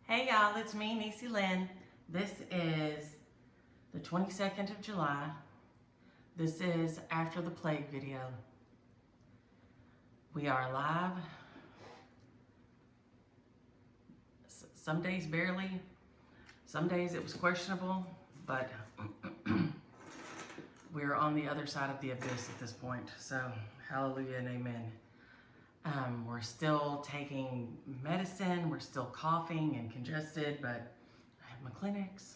Hey y'all, it's me, Niecy Lynn. This is the 22nd of July. This is after the plague video. We are live. Some days barely, some days it was questionable, but we're on the other side of the abyss at this point. So hallelujah and amen. We're still taking medicine, we're still coughing and congested, but I have my clinics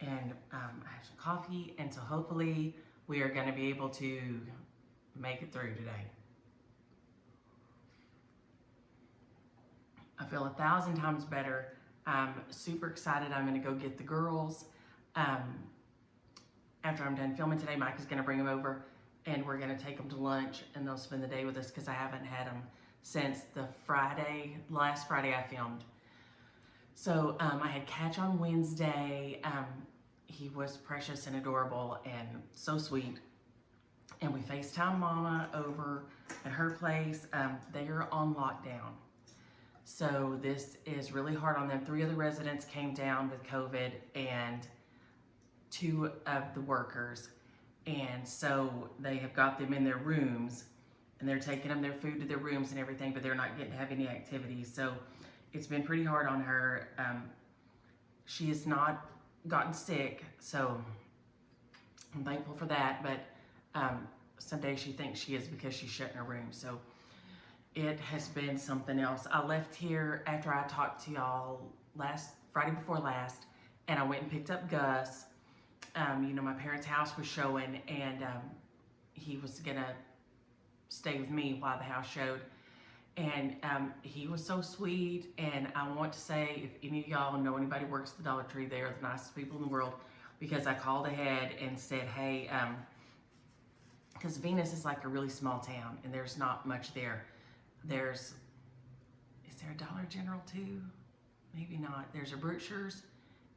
and I have some coffee, and so hopefully we are going to be able to make it through today. I feel 1,000 times better. I'm super excited. I'm going to go get the girls. After I'm done filming today, Mike is going to bring them over and we're going to take them to lunch and they'll spend the day with us because I haven't had them since the last Friday I filmed. So I had Catch on Wednesday. He was precious and adorable and so sweet. And we FaceTime Mama over at her place. They are on lockdown. So this is really hard on them. 3 of the residents came down with COVID and 2 of the workers. And so they have got them in their rooms and they're taking them their food to their rooms and everything, but they're not getting to have any activities. So it's been pretty hard on her. She has not gotten sick, so I'm thankful for that. But some days she thinks she is because she's shut in her room. So it has been something else. I left here after I talked to y'all Friday before last, and I went and picked up Gus. You know, my parents' house was showing, and he was gonna stay with me while the house showed. And he was so sweet, and I want to say, if any of y'all know anybody who works at the Dollar Tree, they are the nicest people in the world, because I called ahead and said, hey, because Venus is like a really small town, and there's not much there. Is there a Dollar General too? Maybe not. There's a Butcher's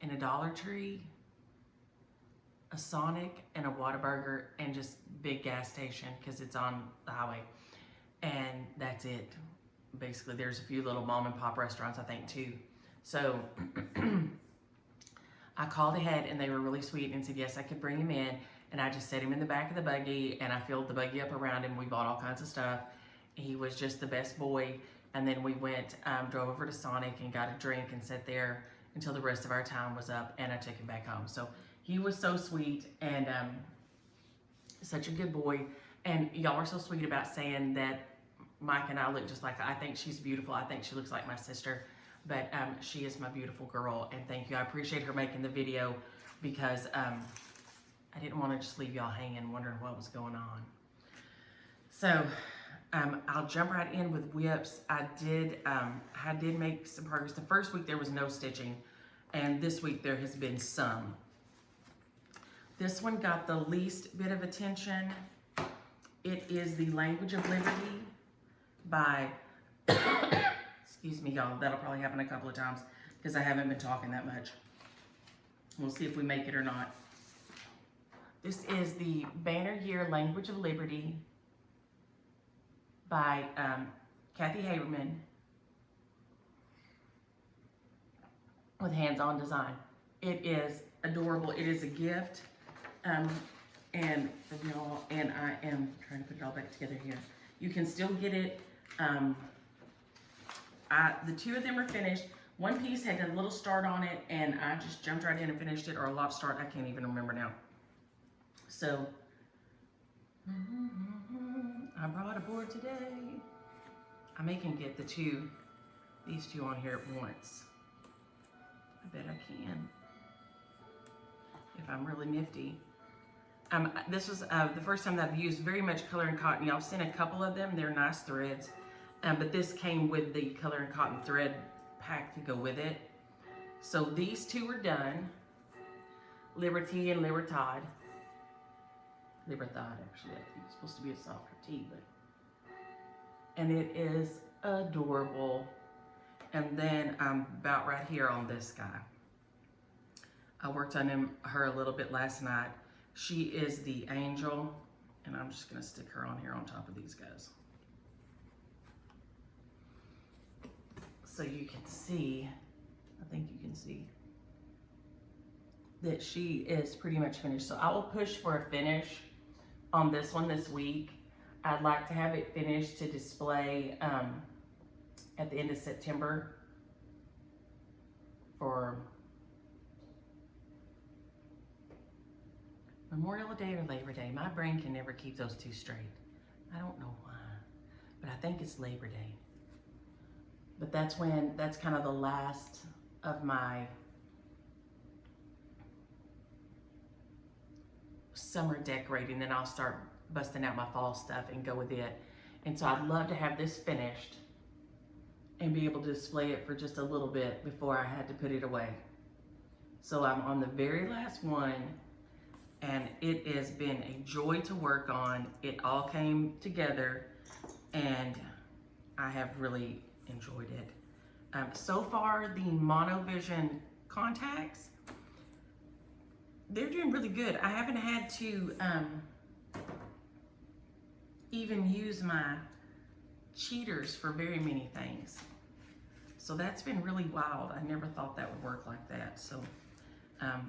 and a Dollar Tree, a Sonic and a Whataburger, and just big gas station because it's on the highway. And that's it. Basically, there's a few little mom and pop restaurants, I think, too. So I called ahead and they were really sweet and said, yes, I could bring him in. And I just set him in the back of the buggy and I filled the buggy up around him. We bought all kinds of stuff. He was just the best boy. And then we went, drove over to Sonic and got a drink and sat there until the rest of our time was up, and I took him back home. So he was so sweet and such a good boy. And y'all are so sweet about saying that Mike and I look just like, I think she's beautiful. I think she looks like my sister, but she is my beautiful girl. And thank you. I appreciate her making the video because I didn't want to just leave y'all hanging wondering what was going on. So I'll jump right in with whips. I did make some progress. The first week there was no stitching, and this week there has been some. This one got the least bit of attention. It is The Language of Liberty by, excuse me y'all, that'll probably happen a couple of times because I haven't been talking that much. We'll see if we make it or not. This is the Banner Year Language of Liberty by Kathy Haberman with hands-on design. It is adorable. It is a gift. And for y'all, and I am trying to put it all back together here. You can still get it. The 2 of them are finished. One piece had a little start on it, and I just jumped right in and finished it, or a lot start. I can't even remember now. So, I brought a board today. I may can get these two on here at once. I bet I can, if I'm really nifty. This was the first time that I've used very much color and cotton. Y'all have seen a couple of them. They're nice threads. But this came with the color and cotton thread pack to go with it. So these 2 are done. Liberty and Libertad. Libertad, actually. I think it's supposed to be a softer T, but. And it is adorable. And then I'm about right here on this guy. I worked on her a little bit last night. She is the angel, and I'm just gonna stick her on here on top of these guys. So you can see I think you can see that she is pretty much finished. So I will push for a finish on this one this week. I'd like to have it finished to display at the end of September for Memorial Day or Labor Day. My brain can never keep those two straight. I don't know why, but I think it's Labor Day. But that's kind of the last of my summer decorating. Then I'll start busting out my fall stuff and go with it. And so I'd love to have this finished and be able to display it for just a little bit before I had to put it away. So I'm on the very last one, and it has been a joy to work on. It all came together, and I have really enjoyed it. So far, the Monovision contacts, they're doing really good. I haven't had to even use my cheaters for very many things. So that's been really wild. I never thought that would work like that. So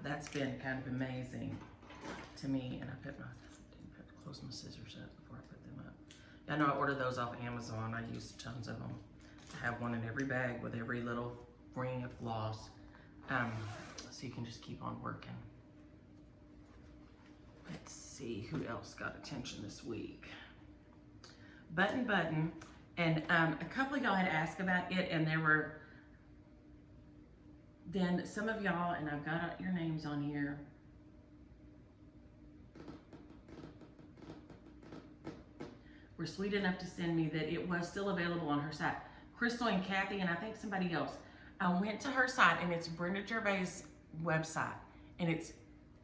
that's been kind of amazing to me. And I didn't have to close my scissors up before I put them up. I know I ordered those off Amazon. I used tons of them. I have one in every bag with every little ring of floss. So you can just keep on working. Let's see who else got attention this week. Button. And a couple of y'all had asked about it, and there were then some of y'all, and I've got your names on here. Were sweet enough to send me that it was still available on her site. Crystal and Kathy, and I think somebody else. I went to her site, and it's Brenda Gervais' website, and it's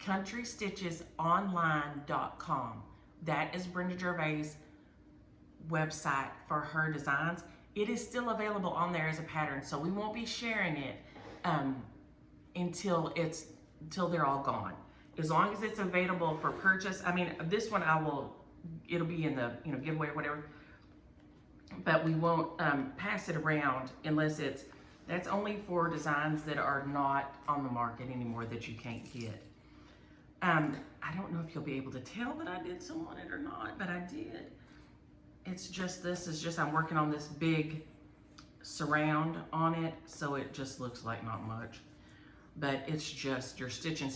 countrystitchesonline.com. That is Brenda Gervais' website for her designs. It is still available on there as a pattern, so we won't be sharing it until they're all gone. As long as it's available for purchase. I mean, this one it'll be in the giveaway or whatever, but we won't pass it around unless that's only for designs that are not on the market anymore that you can't get. I don't know if you'll be able to tell that I did some on it or not, but I did. It's just, I'm working on this big surround on it, so it just looks like not much. But it's just, you're stitching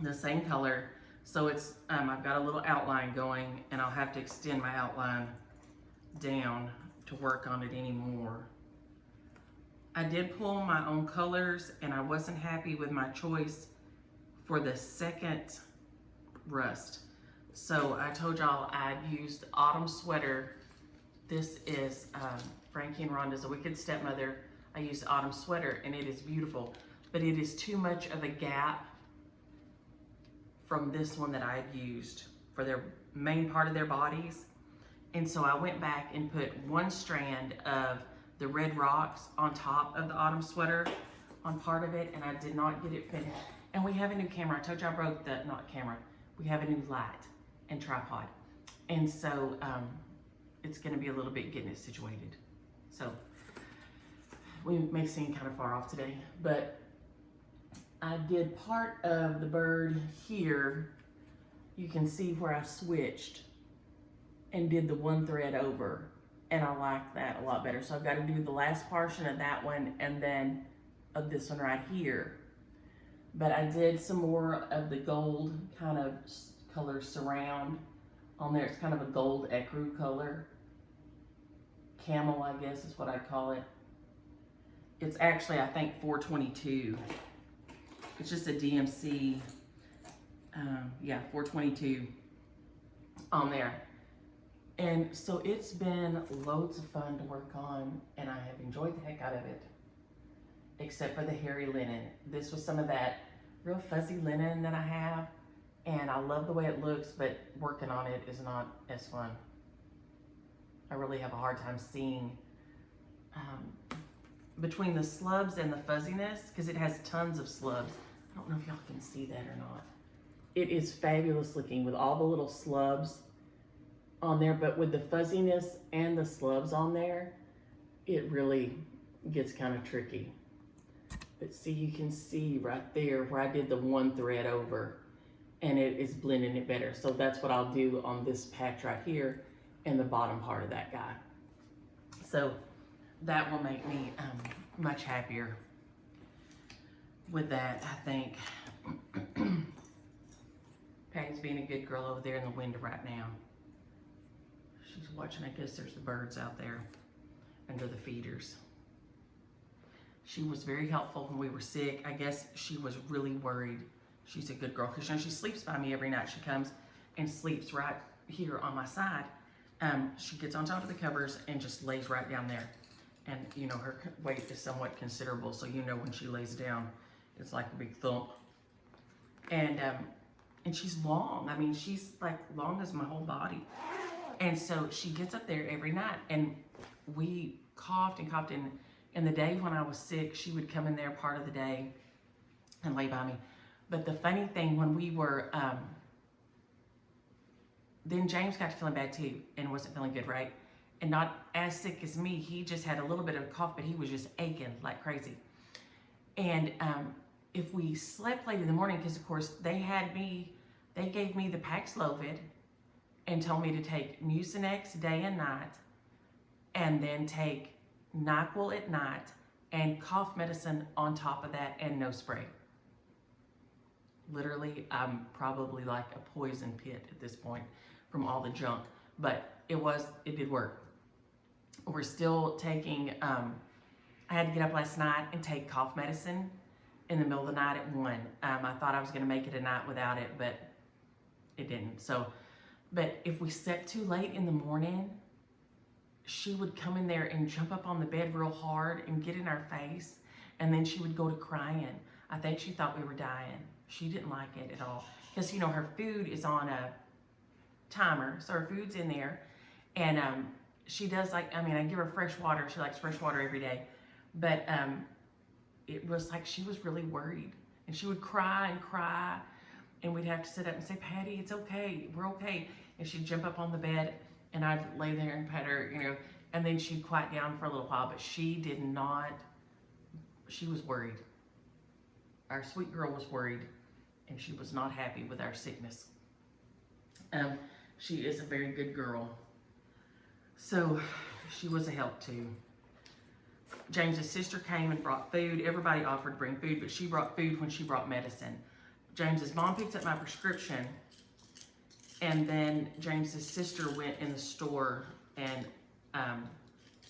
the same color. So it's, I've got a little outline going, and I'll have to extend my outline down to work on it anymore. I did pull my own colors, and I wasn't happy with my choice for the second rust. So I told y'all I'd used Autumn Sweater. This is Frankie and Rhonda's A Wicked Stepmother. I used Autumn Sweater, and it is beautiful, but it is too much of a gap from this one that I had used for their main part of their bodies. And so I went back and put one strand of the Red Rocks on top of the Autumn Sweater on part of it, and I did not get it finished. And we have a new camera. I told you I broke the, not camera, we have a new light and tripod. And so it's gonna be a little bit getting it situated. So we may seem kind of far off today, but I did part of the bird here. You can see where I switched and did the one thread over, and I like that a lot better. So I've got to do the last portion of that one and then of this one right here. But I did some more of the gold kind of color surround on there. It's kind of a gold ecru color. Camel, I guess is what I'd call it. It's actually, I think, 422. It's just a DMC, 422 on there. And so it's been loads of fun to work on, and I have enjoyed the heck out of it, except for the hairy linen. This was some of that real fuzzy linen that I have, and I love the way it looks, but working on it is not as fun. I really have a hard time seeing between the slubs and the fuzziness, because it has tons of slubs. I don't know if y'all can see that or not. It is fabulous looking with all the little slubs on there, but with the fuzziness and the slubs on there, it really gets kind of tricky. But see, you can see right there where I did the one thread over, and it is blending it better. So that's what I'll do on this patch right here and the bottom part of that guy. So that will make me much happier with that, I think. Patty's being a good girl over there in the window right now. She's watching, I guess there's the birds out there under the feeders. She was very helpful when we were sick. I guess she was really worried. She's a good girl because she sleeps by me every night. She comes and sleeps right here on my side. She gets on top of the covers and just lays right down there. And you know, her weight is somewhat considerable, so you know when she lays down, it's like a big thump. And she's long. I mean, she's like long as my whole body. And so she gets up there every night, and we coughed and coughed. And in the day when I was sick, she would come in there part of the day and lay by me. But the funny thing, when we were, then James got to feeling bad too and wasn't feeling good, right? And not as sick as me. He just had a little bit of a cough, but he was just aching like crazy. And if we slept late in the morning, because of course they gave me the Paxlovid and told me to take Mucinex day and night, and then take NyQuil at night, and cough medicine on top of that, and no spray. Literally, I'm probably like a poison pit at this point from all the junk, but it did work. We're still taking, I had to get up last night and take cough medicine in the middle of the night at 1. I thought I was gonna make it a night without it, but it didn't. So, but if we slept too late in the morning, she would come in there and jump up on the bed real hard and get in our face, and then she would go to crying. I think she thought we were dying. She didn't like it at all. Because, you know, her food is on a timer, so her food's in there. And she does like, I mean, I give her fresh water. She likes fresh water every day. But it was like she was really worried. And she would cry and cry. And we'd have to sit up and say, Patty, it's okay. We're okay. And she'd jump up on the bed, and I'd lay there and pet her, you know. And then she'd quiet down for a little while. But she did not, she was worried. Our sweet girl was worried. And she was not happy with our sickness. She is a very good girl. So she was a help too. James's sister came and brought food. Everybody offered to bring food, but she brought food when she brought medicine. James's mom picked up my prescription, and then James's sister went in the store and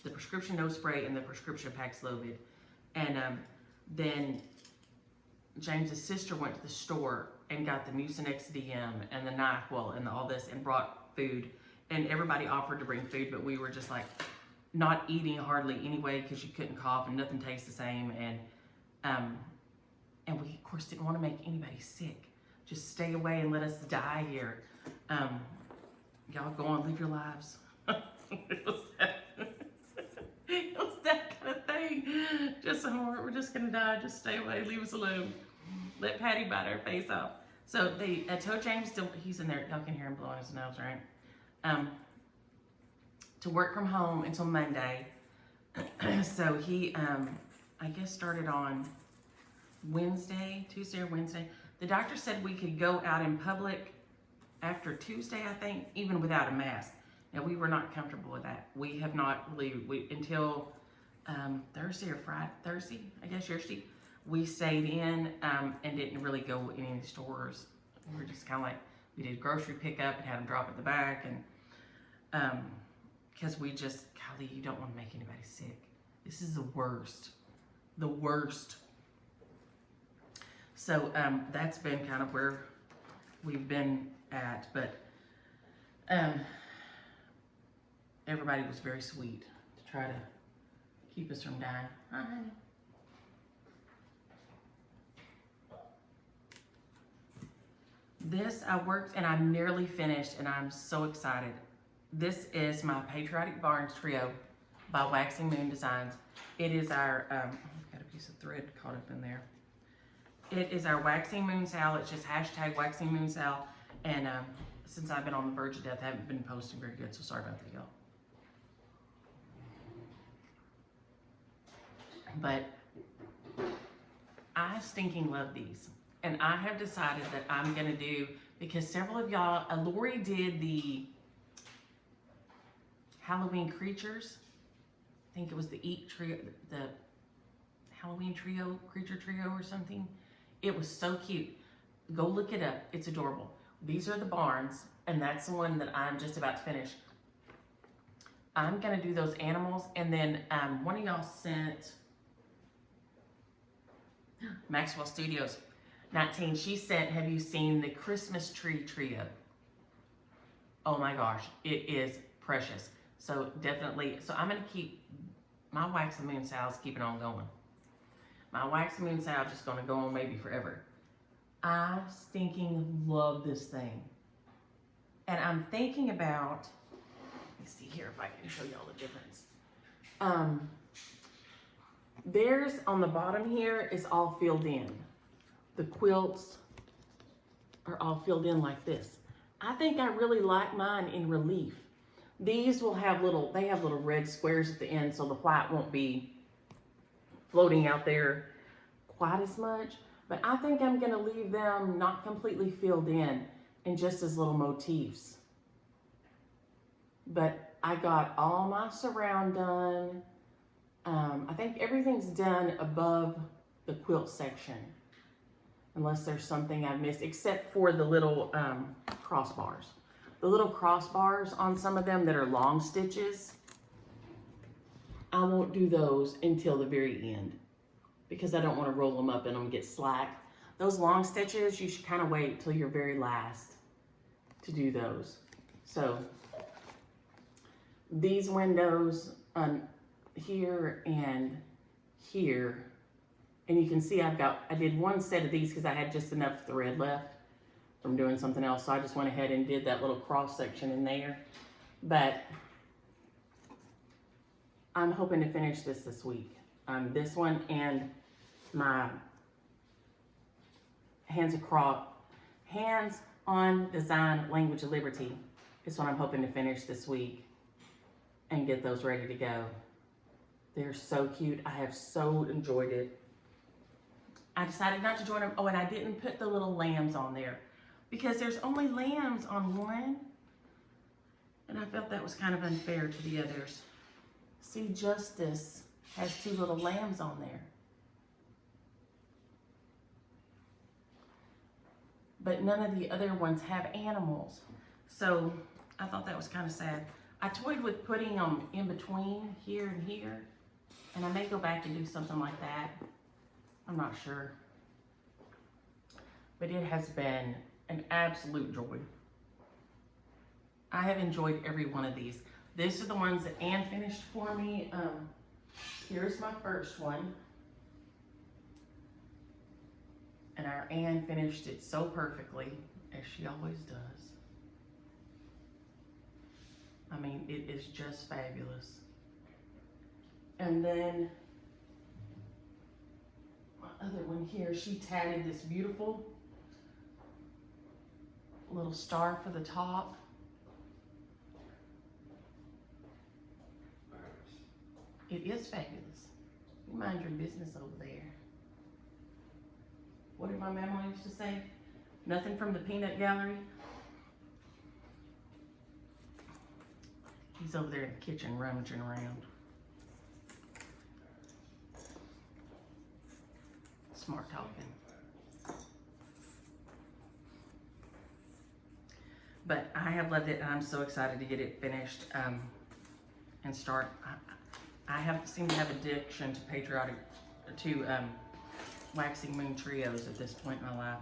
the prescription nose spray and the prescription Paxlovid. And then James's sister went to the store and got the Mucinex DM and the NyQuil and all this and brought food. And everybody offered to bring food, but we were just like not eating hardly anyway because you couldn't cough and nothing tastes the same. And we of course didn't want to make anybody sick. Just stay away and let us die here. Y'all go on, live your lives. It was that kind of thing. Just we're just gonna die. Just stay away. Leave us alone. Let Patty bite our face off. So I told James, he's in there. Y'all can hear him blowing his nose, right? To work from home until Monday. So he, I guess, started on Tuesday or Wednesday. The doctor said we could go out in public after Tuesday, I think, even without a mask. Now, we were not comfortable with that. We have not really, until Thursday or Thursday, I guess, yesterday, we stayed in and didn't really go in any stores. We were just kind of like, we did grocery pickup and had them drop at the back. And because we just, golly, you don't want to make anybody sick. This is the worst. The worst. So that's been kind of where we've been at. But everybody was very sweet to try to keep us from dying. Hi, honey. This I worked and I'm nearly finished and I'm so excited. This is my Patriotic Barnes Trio by Waxing Moon Designs. It is our, I've got a piece of thread caught up in there. It is our Waxing Moon Sal. It's just hashtag Waxing Moon Sal. And since I've been on the verge of death, I haven't been posting very good, so sorry about that, y'all. But I stinking love these. And I have decided that I'm gonna do, because several of y'all, Lori did the Halloween creatures. I think it was the Halloween creature trio or something. It was so cute. Go look it up, it's adorable. These are the Barnes, and that's the one that I'm just about to finish. I'm gonna do those animals, and then one of y'all sent Maxwell Studios 19. She sent, have you seen the Christmas tree trio? Oh my gosh, it is precious. So definitely, so I'm gonna keep my Wax and Moon Sal's keeping on going. My Wax and Moon Sal just gonna go on maybe forever. I stinking love this thing. And I'm thinking about, let me see here if I can show y'all the difference. Theirs on the bottom here is all filled in. The quilts are all filled in like this. I think I really like mine in relief. These will have they have little red squares at the end, so the white won't be floating out there quite as much. But I think I'm gonna leave them not completely filled in and just as little motifs. But I got all my surround done. I think everything's done above the quilt section, unless there's something I've missed, except for the little crossbars. The little crossbars on some of them that are long stitches, I won't do those until the very end because I don't want to roll them up and them get slack. Those long stitches, you should kind of wait till your very last to do those. So these windows here and here, and you can see I did one set of these because I had just enough thread left from doing something else, so I just went ahead and did that little cross section in there. But I'm hoping to finish this week. This one and my Hands on Design Language of Liberty is what I'm hoping to finish this week and get those ready to go. They're so cute. I have so enjoyed it. I decided not to join them. Oh, and I didn't put the little lambs on there because there's only lambs on one. And I felt that was kind of unfair to the others. See, Justice has 2 little lambs on there. But none of the other ones have animals. So I thought that was kind of sad. I toyed with putting them in between here and here. And I may go back and do something like that. I'm not sure. But it has been an absolute joy. I have enjoyed every one of these. These are the ones that Ann finished for me. Here's my first one. And our Ann finished it so perfectly, as she always does. I mean, it is just fabulous. And then my other one here, she tatted this beautiful little star for the top. It is fabulous. You mind your business over there. What did my mama used to say? Nothing from the peanut gallery. He's over there in the kitchen rummaging around. Smart talking. But I have loved it, and I'm so excited to get it finished and start. I seem to have addiction to Patriotic, to Waxing Moon Trios at this point in my life.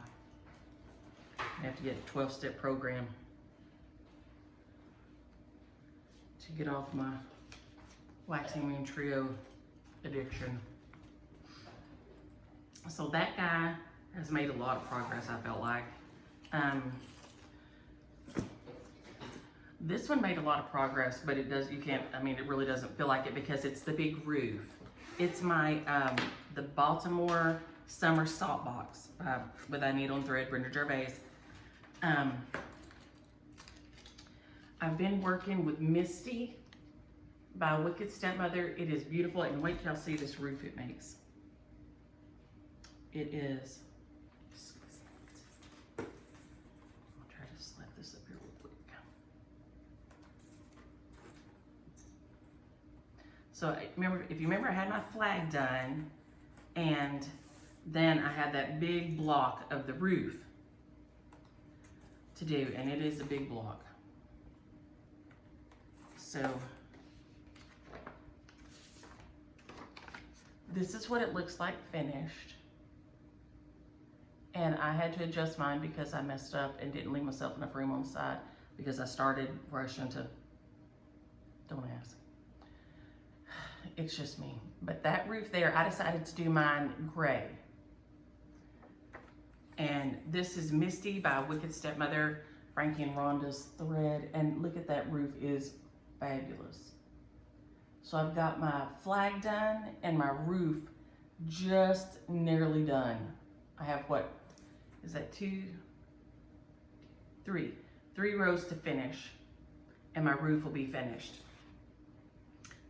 I have to get a 12-step program to get off my Waxing Moon Trio addiction. So that guy has made a lot of progress, I felt like. This one made a lot of progress, but it really doesn't feel like it because it's the big roof. It's my, the Baltimore Summer Saltbox with a needle and thread, Brenda Gervais. I've been working with Misty by Wicked Stepmother. It is beautiful, and wait till y'all see this roof it makes. It is, I'll try to slap this up here real quick. So remember, if you remember, I had my flag done, and then I had that big block of the roof to do, and it is a big block. So this is what it looks like finished. And I had to adjust mine because I messed up and didn't leave myself enough room on the side because I started where I shouldn't have. Don't ask. It's just me. But that roof there, I decided to do mine gray. And this is Misty by Wicked Stepmother, Frankie and Rhonda's thread. And look at that roof, is fabulous. So I've got my flag done and my roof just nearly done. I have what, is that three rows to finish, and my roof will be finished.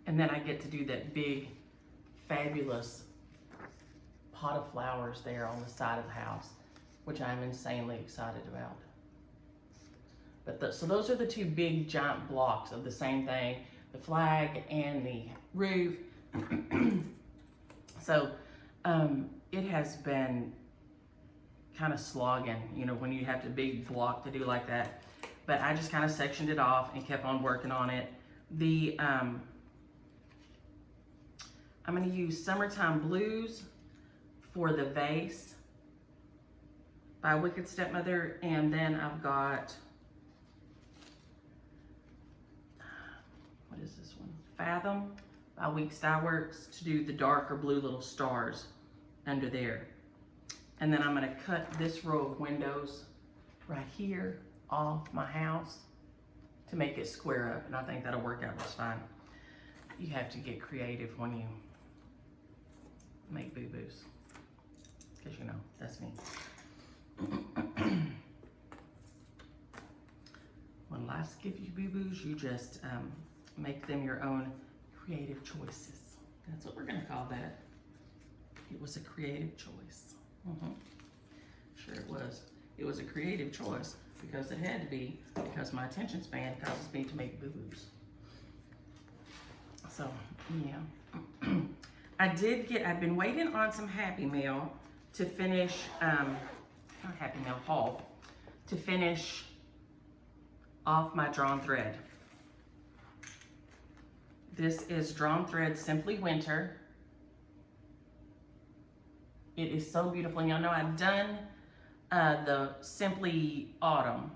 And then I get to do that big, fabulous pot of flowers there on the side of the house, which I'm insanely excited about. But so those are the two big giant blocks of the same thing, the flag and the roof. So it has been kind of slogging, you know, when you have the big block to do like that. But I just kind of sectioned it off and kept on working on it. I'm going to use Summertime Blues for the vase by Wicked Stepmother, and then I've got, what is this one? Fathom by Week Style Works to do the darker blue little stars under there. And then I'm going to cut this row of windows right here off my house to make it square up, and I think that'll work out just fine. You have to get creative when you make boo-boos, because you know, that's me. When life gives you boo-boos, you just make them your own creative choices. That's what we're gonna call that. It was a creative choice. Sure it was. It was a creative choice because it had to be, because my attention span causes me to make boo-boos. So, yeah. I've been waiting on some Happy Mail to finish, not Happy Mail, haul, to finish off my drawn thread. This is Drawn Thread Simply Winter. It is so beautiful. And y'all know I've done the Simply Autumn.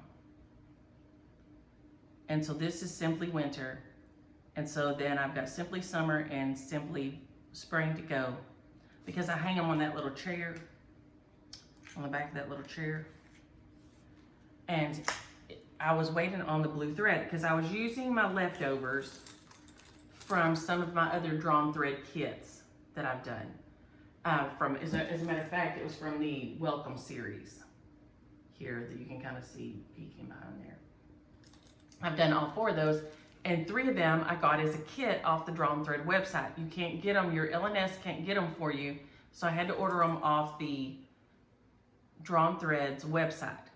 And so this is Simply Winter. And so then I've got Simply Summer and Simply Spring to go, because I hang them on that little chair, on the back of that little chair. And I was waiting on the blue thread because I was using my leftovers from some of my other drawn thread kits that I've done. As a matter of fact, it was from the Welcome series here that you can kind of see peeking behind there. I've done all 4 of those, and 3 of them I got as a kit off the Drawn Thread website. You can't get them, your LNS can't get them for you, so I had to order them off the Drawn Threads website.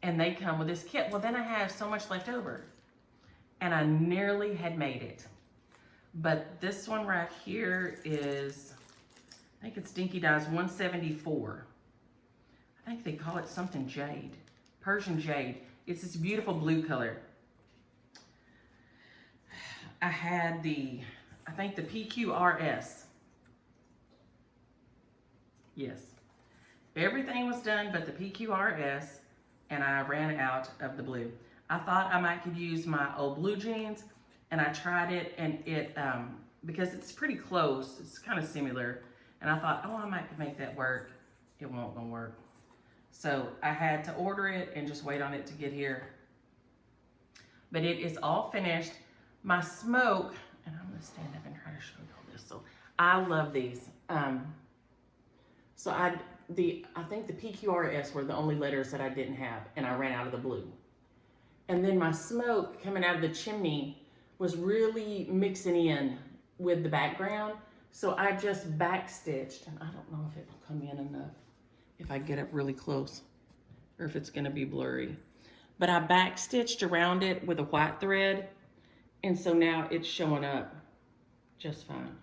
And they come with this kit. Well, then I have so much left over, and I nearly had made it. But this one right here is, I think it's Dinky Dyes 174. I think they call it something jade, Persian jade. It's this beautiful blue color. I had I think the PQRS. Yes. Everything was done but the PQRS, and I ran out of the blue. I thought I might could use my old blue jeans, and I tried it, and it, because it's pretty close, it's kind of similar, and I thought, oh, I might could make that work. It won't gonna work. So I had to order it and just wait on it to get here. But it is all finished. My smoke, and I'm gonna stand up and try to show you all this. So I love these. So I think the PQRS were the only letters that I didn't have, and I ran out of the blue. And then my smoke coming out of the chimney was really mixing in with the background. So I just backstitched, and I don't know if it will come in enough if I get up really close or if it's gonna be blurry. But I backstitched around it with a white thread, and so now it's showing up just fine.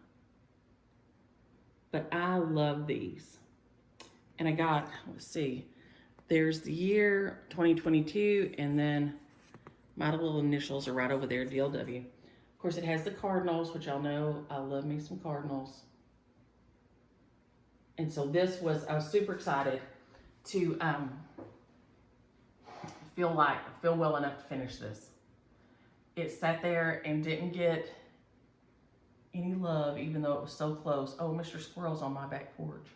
But I love these. And I got, let's see, there's the year 2022, and then my little initials are right over there, DLW. Of course, it has the Cardinals, which y'all know I love me some Cardinals. And so this was, I was super excited to feel well enough to finish this. It sat there and didn't get any love, even though it was so close. Oh, Mr. Squirrel's on my back porch.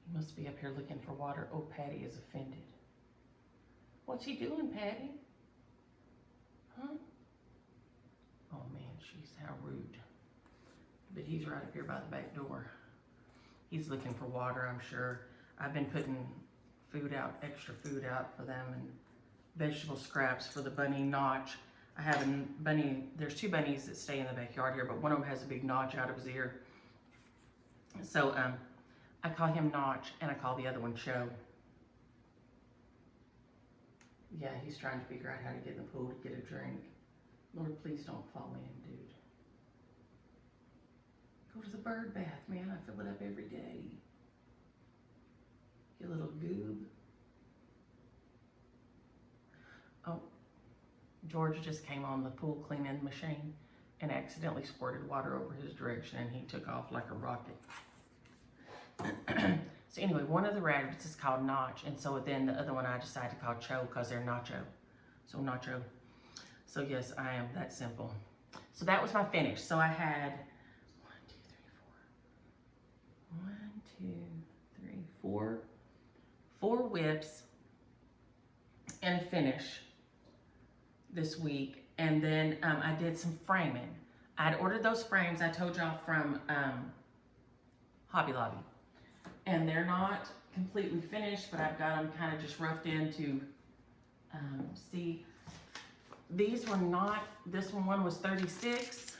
He must be up here looking for water. Oh, Patty is offended. What's he doing, Patty? Huh? Oh man, she's how rude. But he's right up here by the back door. He's looking for water, I'm sure. I've been putting food out, extra food out for them, and vegetable scraps for the bunny Notch. I have a bunny, there's two bunnies that stay in the backyard here, but one of them has a big notch out of his ear. So I call him Notch, and I call the other one Cho. Yeah, he's trying to figure out how to get in the pool to get a drink. Lord, please don't fall in, dude. Go to the bird bath, man. I fill it up every day. You little goob. Oh, George just came on the pool cleaning machine and accidentally squirted water over his direction, and he took off like a rocket. So anyway, one of the rabbits is called Notch, and so then the other one I decided to call Cho because they're nacho. So nacho. So yes, I am that simple. So that was my finish. So I had 4 whips and a finish this week. And then I did some framing. I'd ordered those frames I told y'all from Hobby Lobby. And they're not completely finished, but I've got them kind of just roughed in to see. These were not, this one was 36,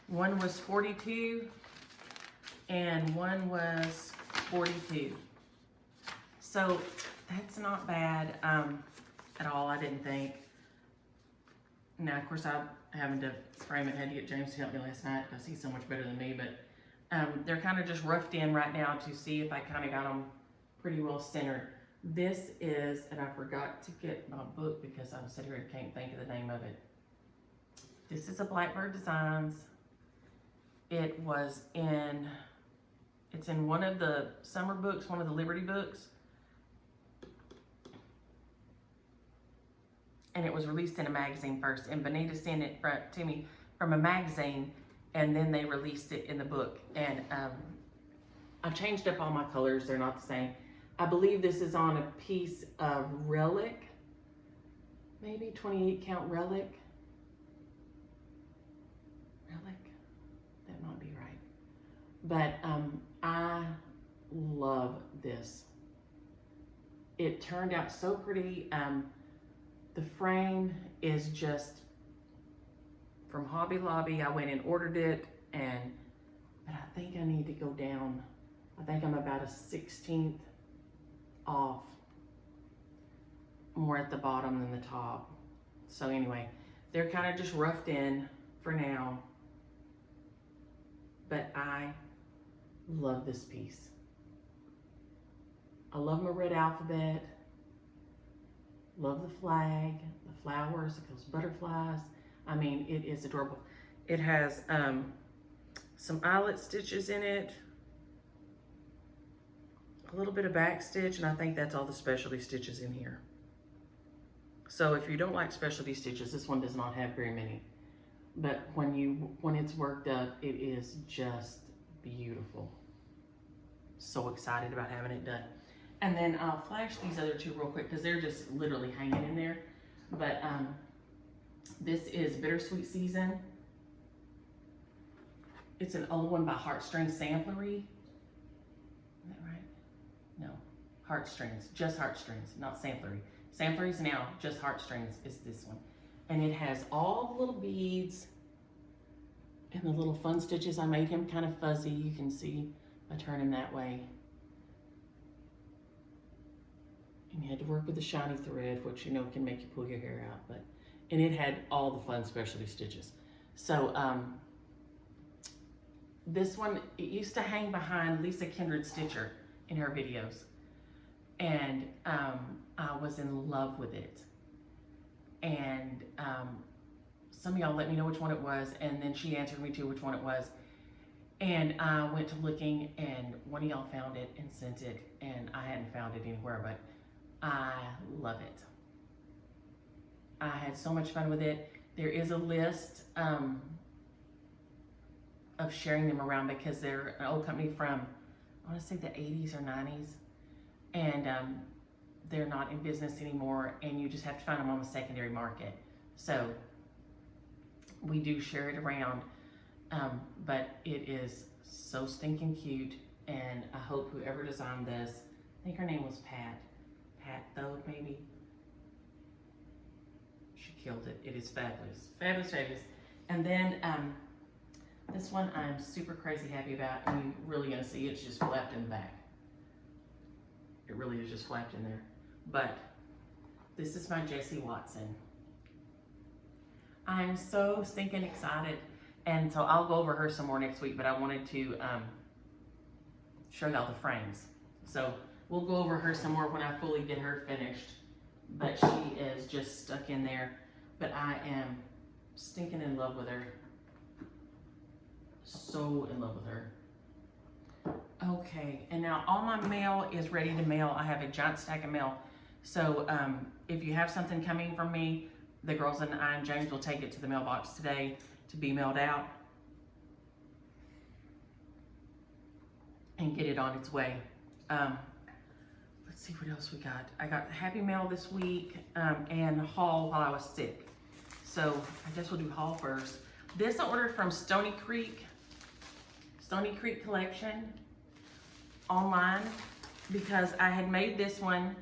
one was 42, and one was 42. So that's not bad at all, I didn't think. Now, of course, I'm having to frame it. I had to get James to help me last night because he's so much better than me, but they're kind of just roughed in right now to see if I kind of got them pretty well centered. This is, and I forgot to get my book because I'm sitting here and can't think of the name of it. This is a Blackbird Designs. It's in one of the summer books, one of the Liberty books. And it was released in a magazine first. And Bonita sent it to me from a magazine, and then they released it in the book. And I changed up all my colors. They're not the same. I believe this is on a piece of relic, maybe 28 count relic. That might be right. But I love this. It turned out so pretty. The frame is just from Hobby Lobby. I went and ordered it, but I think I need to go down. I think I'm about a 16th off, more at the bottom than the top. So anyway, they're kind of just roughed in for now, but I love this piece. I love my red alphabet, love the flag, the flowers, those butterflies. I mean, it is adorable. It has some eyelet stitches in it, a little bit of back stitch, and I think that's all the specialty stitches in here. So if you don't like specialty stitches, this one does not have very many. But when it's worked up, it is just beautiful. So excited about having it done. And then I'll flash these other two real quick because they're just literally hanging in there. But this is Bittersweet Season. It's an old one by Heartstrings Samplery. Is that right? No, Heartstrings, just Heartstrings, not Samplery. Samplery's now, just Heartstrings is this one. And it has all the little beads And the little fun stitches, I made him kind of fuzzy. You can see I turn him that way. And you had to work with the shiny thread, which you know can make you pull your hair out. And it had all the fun specialty stitches. So this one, it used to hang behind Lisa Kindred Stitcher in her videos. And I was in love with it. And some of y'all let me know which one it was, and then she answered me too which one it was. And I went to looking, and one of y'all found it and sent it, and I hadn't found it anywhere, but I love it. I had so much fun with it. There is a list of sharing them around because they're an old company from, I want to say the 80s or 90s, and they're not in business anymore, and you just have to find them on the secondary market. So we do share it around, but it is so stinking cute, and I hope whoever designed this, I think her name was Pat though, maybe. She killed it. It is fabulous, fabulous, fabulous. And then this one I'm super crazy happy about, and you're really gonna see it's just flapped in the back. It really is just flapped in there. But this is my Jessie Watson. I'm so stinking excited, and so I'll go over her some more next week, but I wanted to show y'all the frames. So we'll go over her some more when I fully get her finished, but she is just stuck in there. But I am stinking in love with her. So in love with her. Okay, and now all my mail is ready to mail. I have a giant stack of mail. So if you have something coming from me, the girls and I and James will take it to the mailbox today to be mailed out and get it on its way. Let's see what else we got. I got Happy Mail this week and haul while I was sick. So I guess we'll do haul first. This I ordered from Stony Creek Collection online because I had made this one.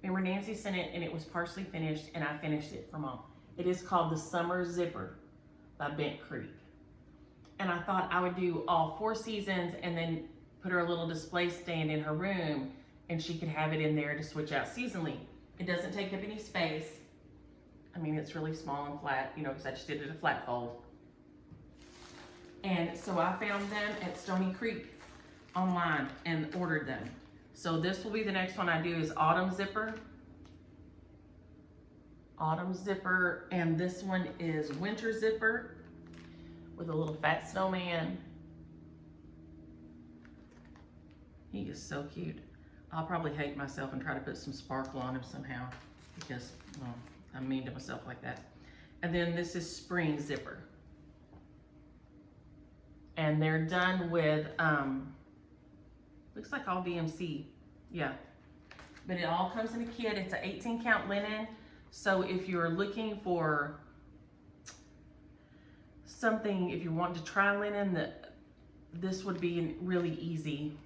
Remember, Nancy sent it and it was partially finished, and I finished it for Mom. It is called the Summer Zipper by Bent Creek. And I thought I would do all 4 seasons and then put her a little display stand in her room, and she could have it in there to switch out seasonally. It doesn't take up any space. I mean, it's really small and flat, you know, because I just did it a flat fold. And so I found them at Stony Creek online and ordered them. So this will be the next one I do is Autumn Zipper. Autumn Zipper, and this one is Winter Zipper with a little fat snowman. He is so cute. I'll probably hate myself and try to put some sparkle on him somehow because, well, I'm mean to myself like that. And then this is Spring Zipper. And they're done with, looks like all DMC, yeah. But it all comes in a kit. It's an 18 count linen. So if you're looking for something, if you want to try linen, this would be really easy.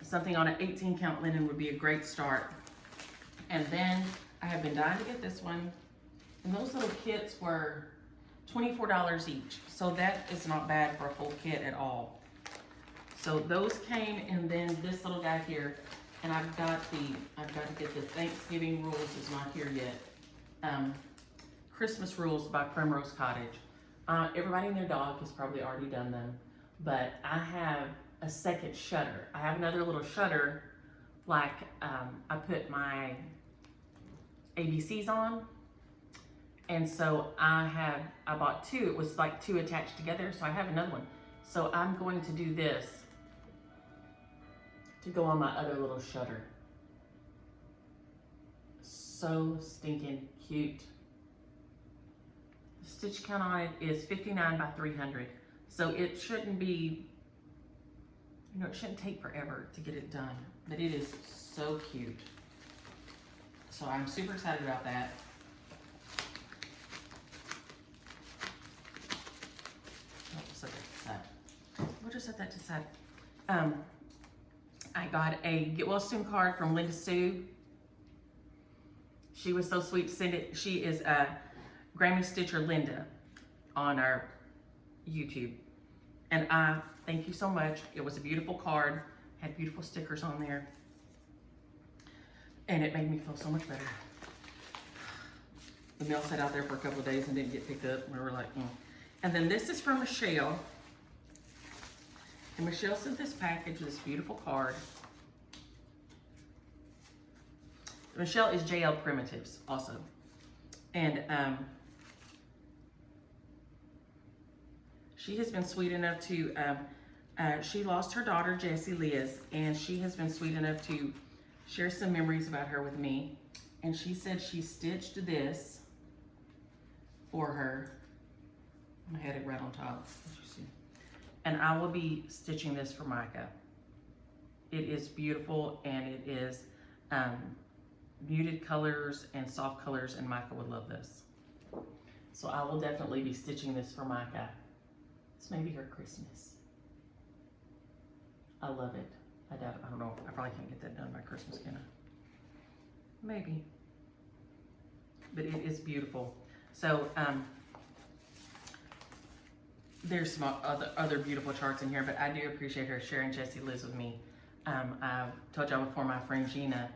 Something on an 18 count linen would be a great start. And then I have been dying to get this one. And those little kits were $24 each. So that is not bad for a full kit at all. So those came, and then this little guy here, and I've got to get the Thanksgiving Rules is not here yet. Christmas Rules by Primrose Cottage. Everybody and their dog has probably already done them, but I have a second shutter. I have another little shutter, like I put my ABCs on, and so I bought 2. It was like 2 attached together, so I have another one. So I'm going to do this to go on my other little shutter. So stinking cute. The stitch count on it is 59 by 300. So it shouldn't be, you know, it shouldn't take forever to get it done, but it is so cute. So I'm super excited about that. Oh, set that to the side. We'll just set that to the side. I got a Get Well Soon card from Linda Sue. She was so sweet to send it. She is a Grammy Stitcher Linda on our YouTube. And I thank you so much. It was a beautiful card, had beautiful stickers on there, and it made me feel so much better. The mail sat out there for a couple of days and didn't get picked up. We were like, And then this is from Michelle. And Michelle sent this package, this beautiful card. Michelle is JL Primitives also. And she has been sweet enough to, she lost her daughter, Jessie Liz, and she has been sweet enough to share some memories about her with me. And she said she stitched this for her. I had it right on top, as you see. And I will be stitching this for Micah. It is beautiful, and it is muted colors and soft colors, and Micah would love this. So I will definitely be stitching this for Micah. This may be her Christmas. I love it. I doubt it. I don't know. I probably can't get that done by Christmas, can I? Maybe. But it is beautiful. So there's some other beautiful charts in here, but I do appreciate her sharing Jessie Liz with me. I've told y'all before, my friend Gina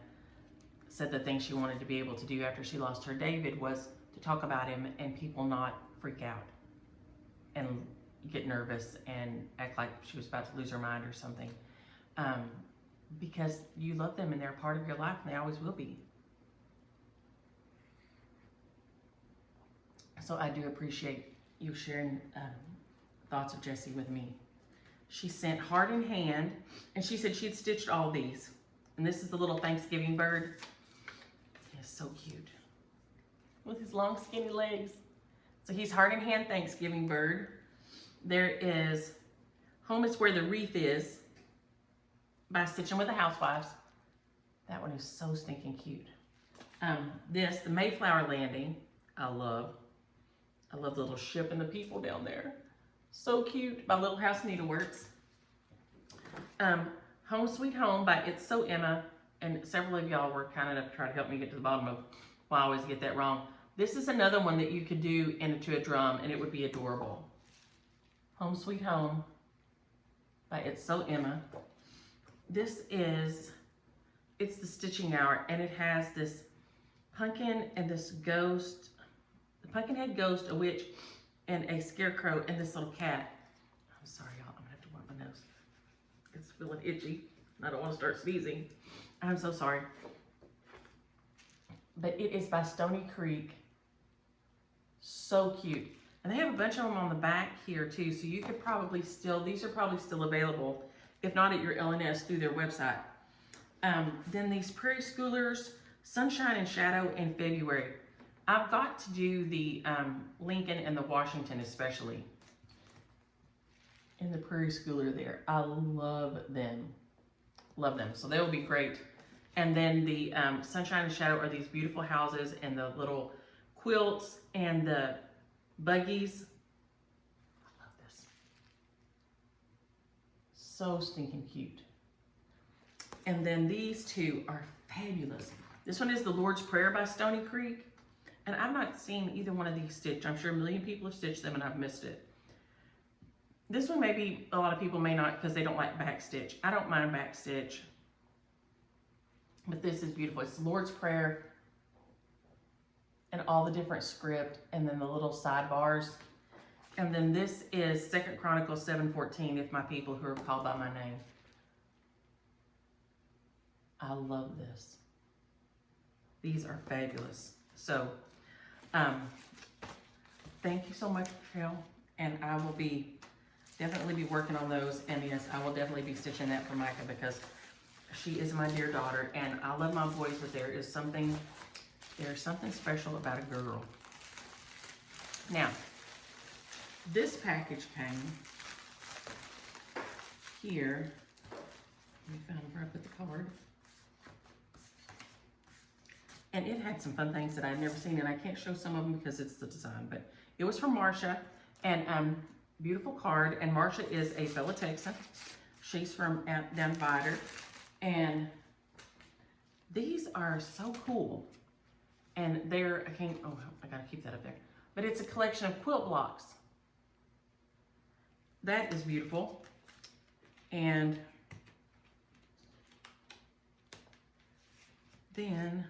said the thing she wanted to be able to do after she lost her David was to talk about him and people not freak out and get nervous and act like she was about to lose her mind or something. Because you love them and they're a part of your life, and they always will be. So I do appreciate you sharing thoughts of Jessie with me. She sent Heart in Hand, and she said she'd stitched all these. And this is the little Thanksgiving bird. He is so cute. With his long skinny legs. So he's Heart in Hand Thanksgiving bird. There is Home is Where the Wreath Is by Stitching with the Housewives. That one is so stinking cute. The Mayflower Landing, I love. I love the little ship and the people down there. So cute, by Little House Needleworks. Home Sweet Home by It's So Emma, and several of y'all were kind enough to try to help me get to the bottom of why I always get that wrong. This is another one that you could do into a drum, and it would be adorable. Home Sweet Home by It's So Emma. This is, it's the Stitching Hour, and it has this pumpkin and this ghost, the pumpkin head ghost, a witch, and a scarecrow, and this little cat. I'm sorry, y'all, I'm gonna have to wipe my nose. It's feeling itchy. I don't want to start sneezing. I'm so sorry. But it is by Stony Creek. So cute. And they have a bunch of them on the back here too, so you could probably still, these are probably still available, if not at your LNS, through their website. Then these Prairie Schoolers, Sunshine and Shadow in February. I've got to do the Lincoln and the Washington especially. And the Prairie Schooler there. I love them. Love them. So they will be great. And then the Sunshine and Shadow are these beautiful houses and the little quilts and the buggies. I love this. So stinking cute. And then these two are fabulous. This one is The Lord's Prayer by Stony Creek. And I've not seen either one of these stitched. I'm sure a million people have stitched them and I've missed it. This one maybe a lot of people may not because they don't like back stitch. I don't mind back stitch. But this is beautiful. It's Lord's Prayer and all the different script and then the little sidebars. And then this is 2 Chronicles 7:14, If My People Who Are Called by My Name. I love this. These are fabulous. So, thank you so much, Michelle. And I will definitely be working on those. And yes, I will definitely be stitching that for Micah because she is my dear daughter. And I love my boys, but there's something special about a girl. Now, this package came here. Let me find where I put the card. And it had some fun things that I'd never seen, and I can't show some of them because it's the design, but it was from Marsha, and beautiful card, and Marsha is a fellow Texan. She's from down Vider, and these are so cool. And I gotta keep that up there. But it's a collection of quilt blocks. that is beautiful. And then,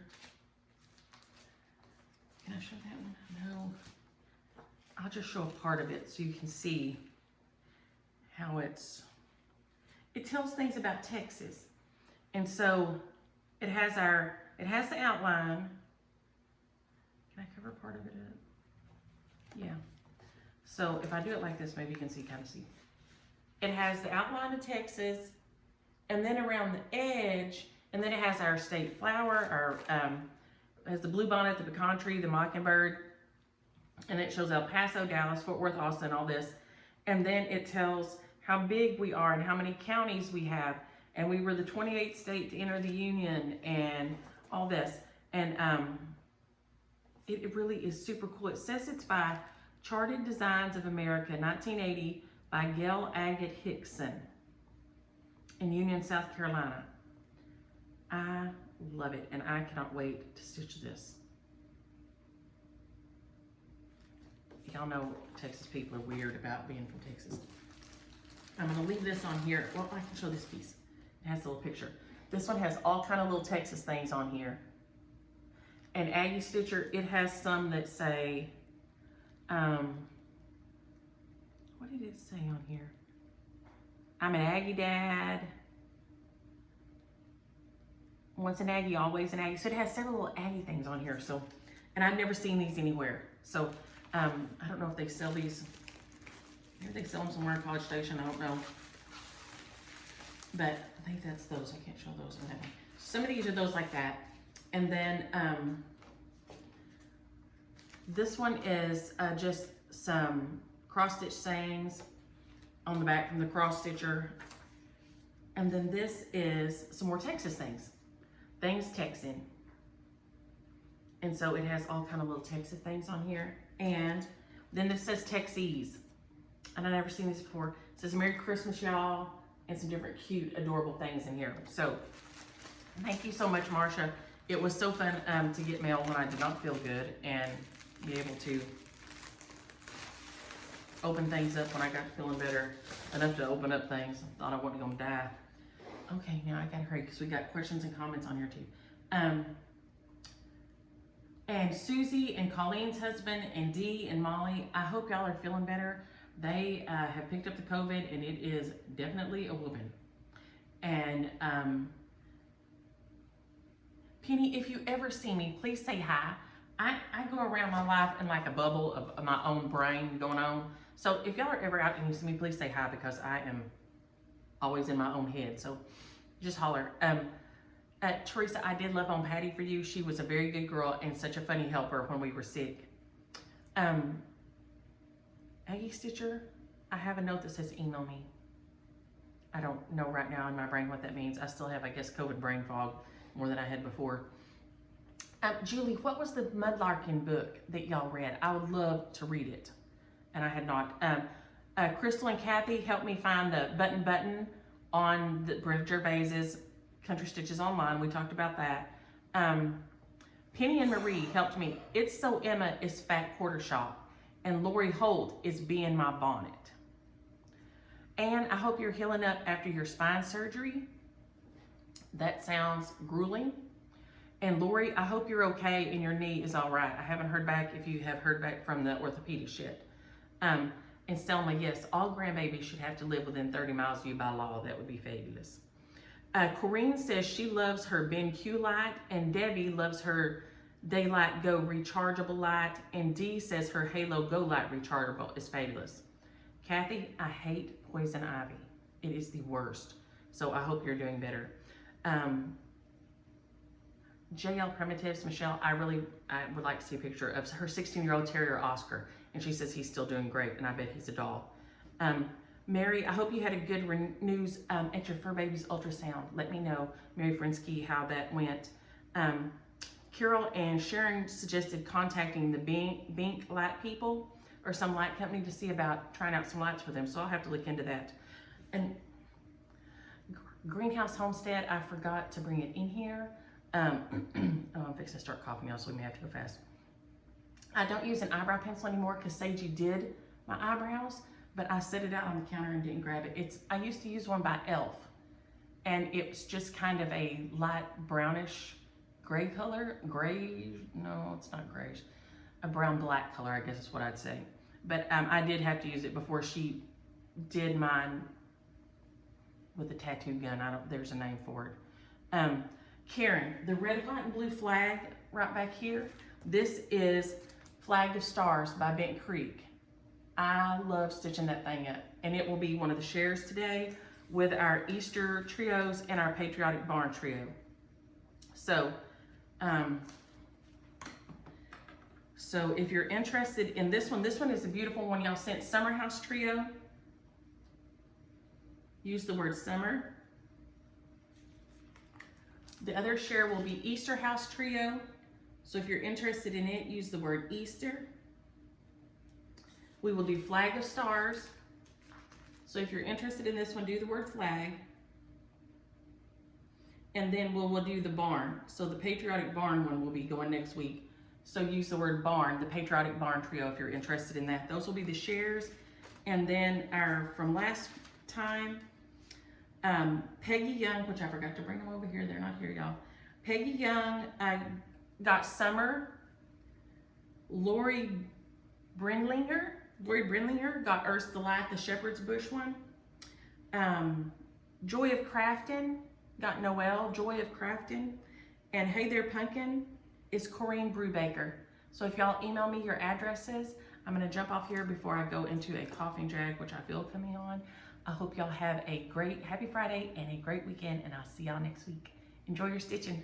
can I show that one? No. I'll just show a part of it so you can see how it tells things about Texas. And so it has the outline. Can I cover part of it up? Yeah. So if I do it like this, maybe you can kind of see. It has the outline of Texas, and then around the edge, and then it has our state flower, has the bluebonnet, the pecan tree, the mockingbird, and it shows El Paso, Dallas, Fort Worth, Austin, all this. And then it tells how big we are and how many counties we have. And we were the 28th state to enter the union and all this. And it really is super cool. It says it's by Charted Designs of America, 1980, by Gail Agate Hickson in Union, South Carolina. I love it, and I cannot wait to stitch this. Y'all know Texas people are weird about being from Texas. I'm gonna leave this on here. Well, I can show this piece. It has a little picture. This one has all kind of little Texas things on here. And Aggie Stitcher, it has some that say, what did it say on here? I'm an Aggie dad. Once an Aggie, always an Aggie. So it has several little Aggie things on here. So, and I've never seen these anywhere. So I don't know if they sell these. Maybe they sell them somewhere in College Station. I don't know. But I think that's those. I can't show those on that one. Some of these are those like that. And then this one is just some cross stitch sayings on the back from the cross stitcher. And then this is some more Texas things. Things Texan. And so it has all kind of little Texas things on here. And then this says Texese. And I've never seen these before. It says Merry Christmas, y'all. And some different cute, adorable things in here. So thank you so much, Marsha. It was so fun to get mail when I did not feel good and be able to open things up when I got feeling better enough to open up things. I thought I wasn't gonna die. Okay, now I gotta hurry because we got questions and comments on here too. And Susie and Colleen's husband and Dee and Molly, I hope y'all are feeling better. They have picked up the COVID and it is definitely a whooping. And Penny, if you ever see me, please say hi. I go around my life in like a bubble of my own brain going on. So if y'all are ever out and you see me, please say hi because I am always in my own head. So just holler. Teresa, I did love on Patty for you. She was a very good girl and such a funny helper when we were sick. Aggie Stitcher, I have a note that says email me. I don't know right now in my brain what that means. I still have, I guess, COVID brain fog more than I had before. Julie, what was the Mudlarkin book that y'all read? I would love to read it. And I had not. Crystal and Kathy helped me find the button on the Brenda Gervais's Country Stitches Online. We talked about that. Penny and Marie helped me. It's So Emma is Fat Quarter Shop. And Lori Holt is Being My Bonnet. And I hope you're healing up after your spine surgery. That sounds grueling. And Lori, I hope you're okay and your knee is all right. I haven't heard back if you have heard back from the orthopedist yet. And Selma, yes, all grandbabies should have to live within 30 miles of you by law. That would be fabulous. Corrine says she loves her BenQ light, and Debbie loves her Daylight Go rechargeable light, and Dee says her Halo Go light rechargeable is fabulous. Kathy, I hate poison ivy. It is the worst. So I hope you're doing better. JL Primitives, Michelle, I would like to see a picture of her 16-year-old terrier Oscar, and she says he's still doing great, and I bet he's a doll. Mary, I hope you had a good news at your fur baby's ultrasound. Let me know, Mary Frinsky, how that went. Carol and Sharon suggested contacting the Bink light people or some light company to see about trying out some lights for them. So I'll have to look into that. And Greenhouse Homestead, I forgot to bring it in here. I'm fixing to start coughing now, so we may have to go fast. I don't use an eyebrow pencil anymore because Seiji did my eyebrows, but I set it out on the counter and didn't grab it. I used to use one by Elf, and it's just kind of a light brownish gray color. No, it's not grayish. A brown black color, I guess is what I'd say. But I did have to use it before she did mine with the tattoo gun. There's a name for it. Karen, the red, white, and blue flag right back here. This is Flag of Stars by Bent Creek. I love stitching that thing up, and it will be one of the shares today with our Easter trios and our Patriotic barn trio. So, so if you're interested in this one is a beautiful one y'all sent, Summer House Trio. Use the word summer. The other share will be Easter House Trio. So if you're interested in it, use the word Easter. We will do Flag of Stars. So if you're interested in this one, do the word flag. And then we'll do the barn. So the Patriotic barn one will be going next week. So use the word barn, the Patriotic barn trio, if you're interested in that. Those will be the shares. And then from last time, Peggy Young, which I forgot to bring them over here. They're not here, y'all. Peggy Young got Summer. Lori Brindlinger got Earth's Delight, the Shepherd's Bush one. Joy of Crafting got Noelle, Joy of Crafting. And Hey There Pumpkin is Corinne Brubaker. So if y'all email me your addresses, I'm gonna jump off here before I go into a coughing drag, which I feel coming on. I hope y'all have a great, happy Friday and a great weekend, and I'll see y'all next week. Enjoy your stitching.